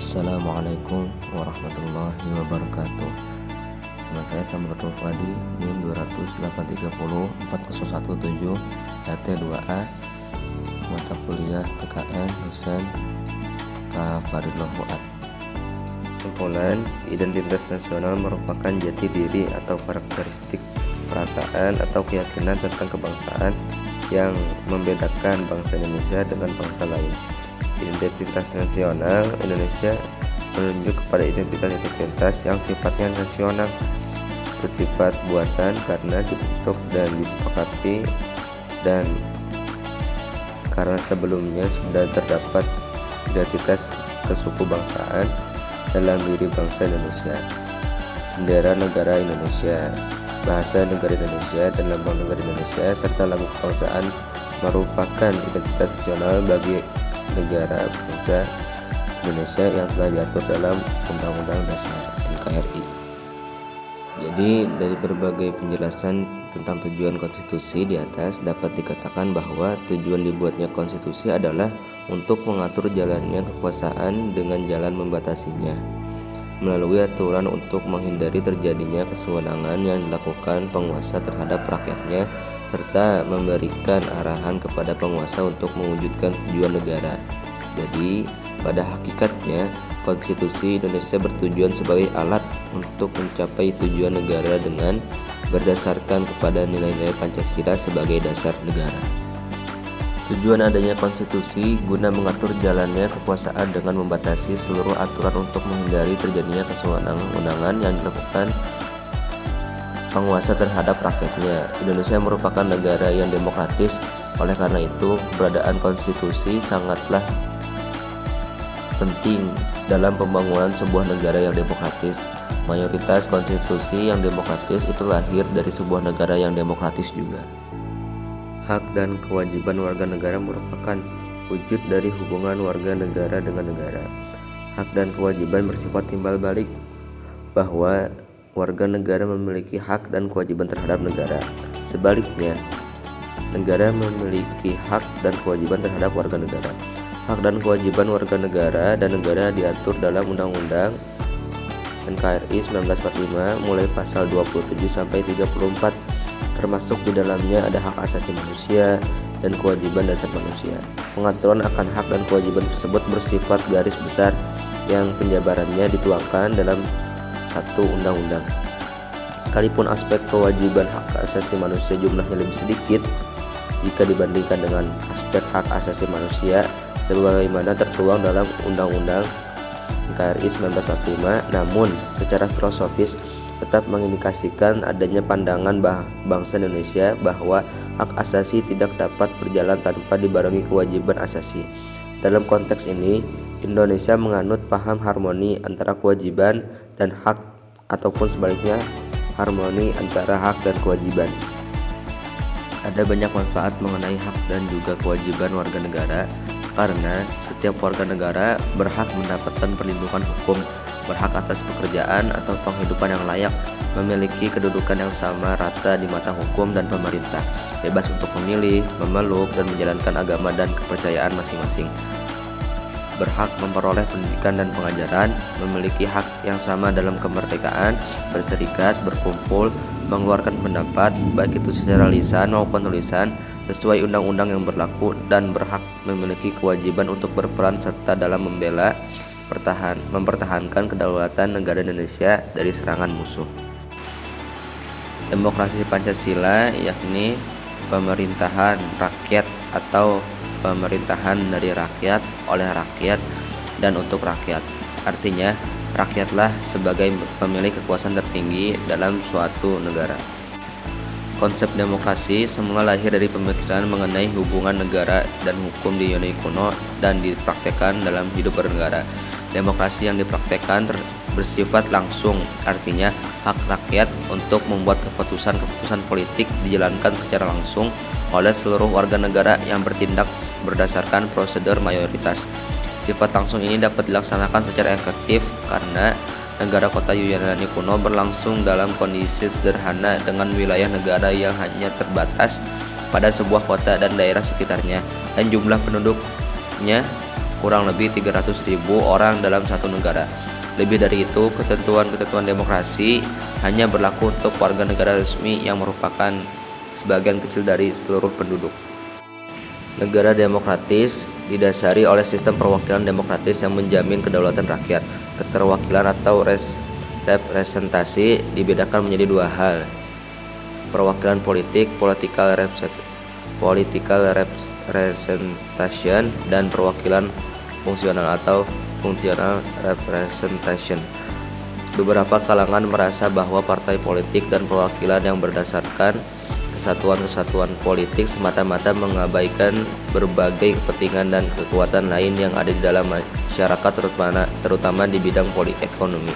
Assalamualaikum warahmatullahi wabarakatuh. Nama saya Samratul Fadi, NIM 208304017 YT2A, mata kuliah PKN dosen Kak Faridul Fuad. Kumpulan identitas nasional merupakan jati diri atau karakteristik perasaan atau keyakinan tentang kebangsaan yang membedakan bangsa Indonesia dengan bangsa lain. Identitas nasional Indonesia menunjuk kepada identitas yang sifatnya nasional, bersifat buatan karena dibentuk dan disepakati, dan karena sebelumnya sudah terdapat identitas kesukubangsaan dalam diri bangsa Indonesia. Bendera negara Indonesia, bahasa negara Indonesia, dan lambang negara Indonesia serta lagu kebangsaan merupakan identitas nasional bagi negara bangsa Indonesia yang telah diatur dalam Undang-Undang Dasar NKRI. Jadi dari berbagai penjelasan tentang tujuan konstitusi di atas dapat dikatakan bahwa tujuan dibuatnya konstitusi adalah untuk mengatur jalannya kekuasaan dengan jalan membatasinya melalui aturan untuk menghindari terjadinya kesewenangan yang dilakukan penguasa terhadap rakyatnya, serta memberikan arahan kepada penguasa untuk mewujudkan tujuan negara. Jadi, pada hakikatnya, Konstitusi Indonesia bertujuan sebagai alat untuk mencapai tujuan negara dengan berdasarkan kepada nilai-nilai Pancasila sebagai dasar negara. Tujuan adanya konstitusi guna mengatur jalannya kekuasaan dengan membatasi seluruh aturan untuk menghindari terjadinya kesewenang-wenangan yang dilakukan penguasa terhadap rakyatnya. Indonesia merupakan negara yang demokratis, oleh karena itu keberadaan konstitusi sangatlah penting dalam pembangunan sebuah negara yang demokratis. Mayoritas konstitusi yang demokratis itu lahir dari sebuah negara yang demokratis juga. Hak dan kewajiban warga negara merupakan wujud dari hubungan warga negara dengan negara. Hak dan kewajiban bersifat timbal balik, bahwa warga negara memiliki hak dan kewajiban terhadap negara. Sebaliknya, negara memiliki hak dan kewajiban terhadap warga negara. Hak dan kewajiban warga negara dan negara diatur dalam Undang-Undang NKRI 1945 mulai pasal 27 sampai 34. Termasuk di dalamnya ada hak asasi manusia dan kewajiban dasar manusia. Pengaturan akan hak dan kewajiban tersebut bersifat garis besar yang penjabarannya dituangkan dalam satu undang-undang. Sekalipun aspek kewajiban hak asasi manusia jumlahnya lebih sedikit jika dibandingkan dengan aspek hak asasi manusia sebagaimana tertuang dalam Undang-Undang NKRI 1945, namun secara filosofis tetap mengindikasikan adanya pandangan bangsa Indonesia bahwa hak asasi tidak dapat berjalan tanpa dibarengi kewajiban asasi. Dalam konteks ini, Indonesia menganut paham harmoni antara kewajiban dan hak, ataupun sebaliknya harmoni antara hak dan kewajiban. Ada banyak manfaat mengenai hak dan juga kewajiban warga negara, karena setiap warga negara berhak mendapatkan perlindungan hukum, berhak atas pekerjaan atau penghidupan yang layak, memiliki kedudukan yang sama rata di mata hukum dan pemerintah, bebas untuk memilih, memeluk, dan menjalankan agama dan kepercayaan masing-masing, berhak memperoleh pendidikan dan pengajaran, memiliki hak yang sama dalam kemerdekaan, berserikat, berkumpul, mengeluarkan pendapat, baik itu secara lisan maupun tulisan, sesuai undang-undang yang berlaku, dan berhak memiliki kewajiban untuk berperan serta dalam membela mempertahankan kedaulatan negara Indonesia dari serangan musuh. Demokrasi Pancasila yakni pemerintahan rakyat atau pemerintahan dari rakyat, oleh rakyat, dan untuk rakyat. Artinya, rakyatlah sebagai pemilik kekuasaan tertinggi dalam suatu negara. Konsep demokrasi semula lahir dari pemikiran mengenai hubungan negara dan hukum di Yunani kuno dan dipraktekkan dalam hidup bernegara. Demokrasi yang dipraktekkan bersifat langsung, artinya hak rakyat untuk membuat keputusan-keputusan politik dijalankan secara langsung oleh seluruh warga negara yang bertindak berdasarkan prosedur mayoritas. Sifat langsung ini dapat dilaksanakan secara efektif karena negara kota Yunani kuno berlangsung dalam kondisi sederhana dengan wilayah negara yang hanya terbatas pada sebuah kota dan daerah sekitarnya, dan jumlah penduduknya kurang lebih 300.000 orang dalam satu negara. Lebih dari itu, ketentuan-ketentuan demokrasi hanya berlaku untuk warga negara resmi yang merupakan sebagian kecil dari seluruh penduduk. Negara demokratis didasari oleh sistem perwakilan demokratis yang menjamin kedaulatan rakyat. Keterwakilan atau representasi dibedakan menjadi dua hal: perwakilan politik (political representation) dan perwakilan fungsional atau functional representation. Beberapa kalangan merasa bahwa partai politik dan perwakilan yang berdasarkan kesatuan politik semata-mata mengabaikan berbagai kepentingan dan kekuatan lain yang ada di dalam masyarakat, terutama di bidang ekonomi.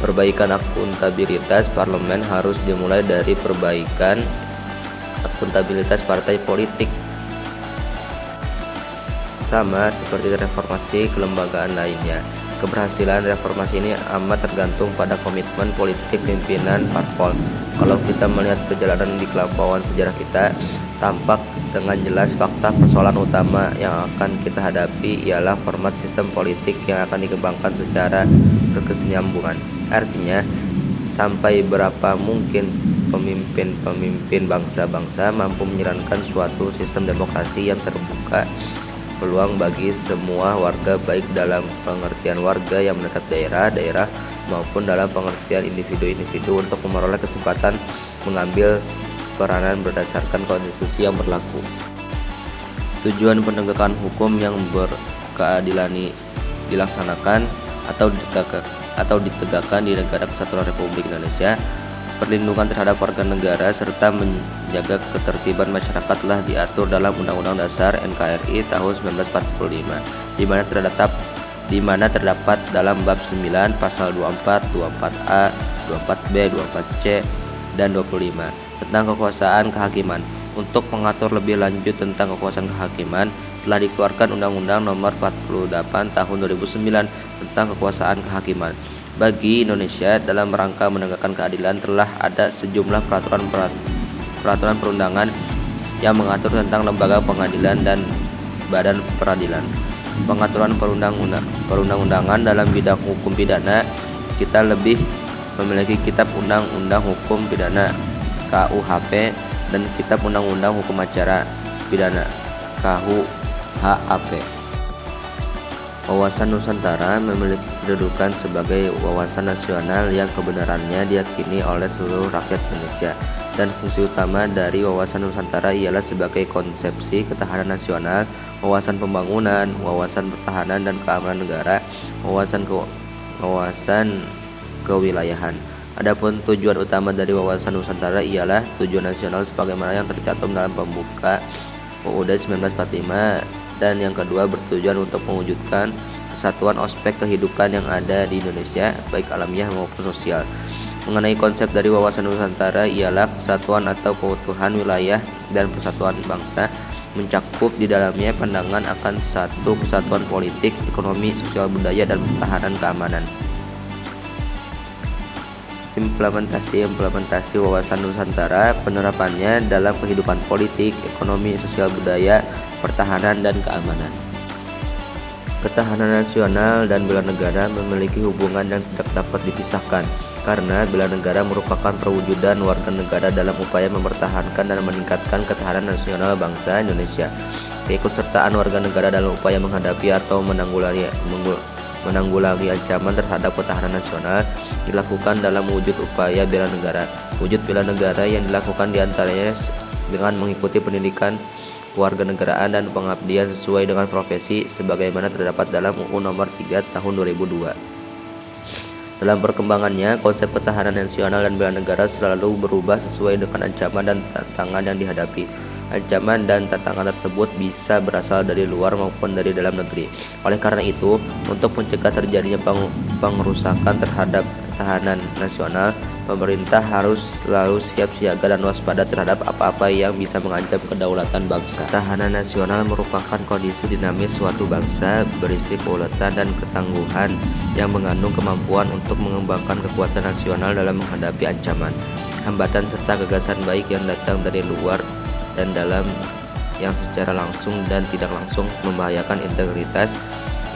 Perbaikan akuntabilitas parlemen harus dimulai dari perbaikan akuntabilitas partai politik. Sama seperti reformasi kelembagaan lainnya, keberhasilan reformasi ini amat tergantung pada komitmen politik pimpinan parpol. Kalau kita melihat perjalanan di kelampauan sejarah kita, tampak dengan jelas fakta persoalan utama yang akan kita hadapi ialah format sistem politik yang akan dikembangkan secara berkesinambungan. Artinya, sampai berapa mungkin pemimpin bangsa-bangsa mampu menjalankan suatu sistem demokrasi yang terbuka peluang bagi semua warga, baik dalam pengertian warga yang menetap daerah maupun dalam pengertian individu-individu untuk memperoleh kesempatan mengambil peranan berdasarkan konstitusi yang berlaku. Tujuan penegakan hukum yang berkeadilan dilaksanakan atau ditegakkan di Negara Kesatuan Republik Indonesia. Perlindungan terhadap warga negara serta menjaga ketertiban masyarakat telah diatur dalam Undang-Undang Dasar NKRI tahun 1945, di mana terdapat dalam bab 9 pasal 24, 24A, 24B, 24C, dan 25 tentang kekuasaan kehakiman. Untuk mengatur lebih lanjut tentang kekuasaan kehakiman, telah dikeluarkan Undang-Undang Nomor 48 Tahun 2009 tentang kekuasaan kehakiman. Bagi Indonesia, dalam rangka menegakkan keadilan telah ada sejumlah peraturan perundangan yang mengatur tentang lembaga pengadilan dan badan peradilan. Pengaturan perundang-undangan dalam bidang hukum pidana, kita lebih memiliki Kitab Undang-Undang Hukum Pidana (KUHP) dan Kitab Undang-Undang Hukum Acara Pidana (KUHAP). Wawasan Nusantara memiliki kedudukan sebagai wawasan nasional yang kebenarannya diyakini oleh seluruh rakyat Indonesia, dan fungsi utama dari wawasan Nusantara ialah sebagai konsepsi ketahanan nasional, wawasan pembangunan, wawasan pertahanan dan keamanan negara, wawasan kewilayahan. Adapun tujuan utama dari wawasan Nusantara ialah tujuan nasional sebagaimana yang tercantum dalam pembuka UUD 1945, dan yang kedua bertujuan untuk mewujudkan kesatuan aspek kehidupan yang ada di Indonesia, baik alamiah maupun sosial. Mengenai konsep dari wawasan Nusantara ialah kesatuan atau keutuhan wilayah dan persatuan bangsa, mencakup di dalamnya pandangan akan satu kesatuan politik, ekonomi, sosial, budaya, dan pertahanan keamanan. Implementasi wawasan Nusantara, penerapannya dalam kehidupan politik, ekonomi, sosial, budaya, pertahanan, dan keamanan. Ketahanan nasional dan bela negara memiliki hubungan yang tidak dapat dipisahkan, karena bela negara merupakan perwujudan warga negara dalam upaya mempertahankan dan meningkatkan ketahanan nasional bangsa Indonesia. Keikutsertaan warga negara dalam upaya menghadapi atau menanggulangi ancaman terhadap ketahanan nasional dilakukan dalam wujud upaya bela negara. Wujud bela negara yang dilakukan diantaranya dengan mengikuti pendidikan kewarganegaraan dan pengabdian sesuai dengan profesi sebagaimana terdapat dalam UU Nomor 3 Tahun 2002. Dalam perkembangannya, konsep ketahanan nasional dan bela negara selalu berubah sesuai dengan ancaman dan tantangan yang dihadapi. Ancaman dan tantangan tersebut bisa berasal dari luar maupun dari dalam negeri. Oleh karena itu, untuk mencegah terjadinya pengerusakan terhadap ketahanan nasional, pemerintah harus selalu siap siaga dan waspada terhadap apa-apa yang bisa mengancam kedaulatan bangsa. Ketahanan nasional merupakan kondisi dinamis suatu bangsa, berisi keuletan dan ketangguhan yang mengandung kemampuan untuk mengembangkan kekuatan nasional dalam menghadapi ancaman, hambatan serta gagasan baik yang datang dari luar dan dalam yang secara langsung dan tidak langsung membahayakan integritas,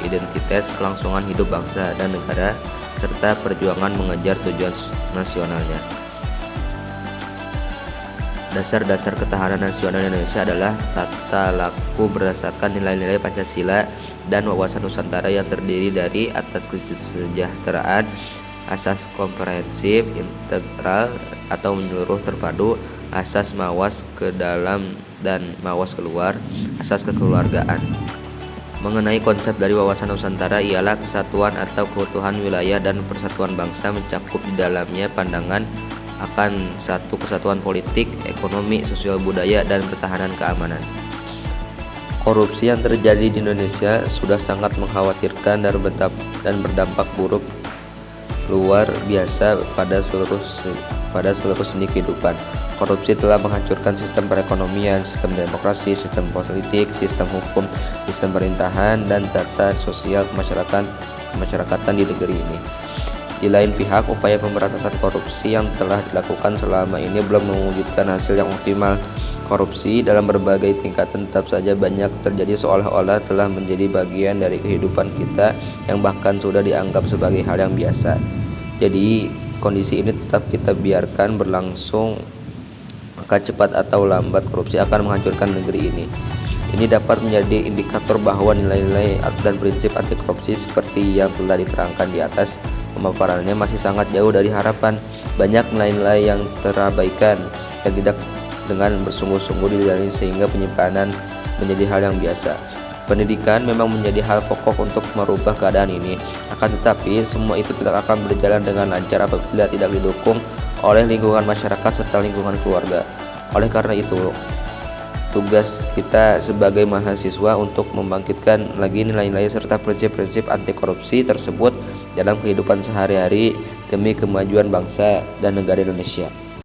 identitas, kelangsungan hidup bangsa dan negara, serta perjuangan mengejar tujuan nasionalnya. Dasar-dasar ketahanan nasional Indonesia adalah tata laku berdasarkan nilai-nilai Pancasila dan wawasan Nusantara yang terdiri dari atas kesejahteraan, asas komprehensif, integral atau menyeluruh terpadu, asas mawas ke dalam dan mawas keluar, asas kekeluargaan. Mengenai konsep dari wawasan Nusantara ialah kesatuan atau keutuhan wilayah dan persatuan bangsa, mencakup di dalamnya pandangan akan satu kesatuan politik, ekonomi, sosial budaya, dan pertahanan keamanan. Korupsi yang terjadi di Indonesia sudah sangat mengkhawatirkan dan berdampak buruk luar biasa pada seluruh sendi kehidupan. Korupsi telah menghancurkan sistem perekonomian, sistem demokrasi, sistem politik, sistem hukum, sistem pemerintahan, dan tata sosial kemasyarakatan di negeri ini. Di lain pihak, upaya pemberantasan korupsi yang telah dilakukan selama ini belum mewujudkan hasil yang optimal. Korupsi dalam berbagai tingkatan tetap saja banyak terjadi, seolah-olah telah menjadi bagian dari kehidupan kita yang bahkan sudah dianggap sebagai hal yang biasa. Jadi, kondisi ini tetap kita biarkan berlangsung, maka cepat atau lambat korupsi akan menghancurkan negeri ini. Ini dapat menjadi indikator bahwa nilai-nilai dan prinsip anti korupsi seperti yang telah diterangkan di atas, pemaparannya masih sangat jauh dari harapan. Banyak nilai-nilai yang terabaikan dan tidak dengan bersungguh-sungguh dijalani, sehingga penyimpanan menjadi hal yang biasa. Pendidikan memang menjadi hal pokok untuk merubah keadaan ini. Akan tetapi, semua itu tidak akan berjalan dengan lancar apabila tidak didukung oleh lingkungan masyarakat serta lingkungan keluarga. Oleh karena itu, tugas kita sebagai mahasiswa untuk membangkitkan lagi nilai-nilai serta prinsip-prinsip anti korupsi tersebut dalam kehidupan sehari-hari demi kemajuan bangsa dan negara Indonesia.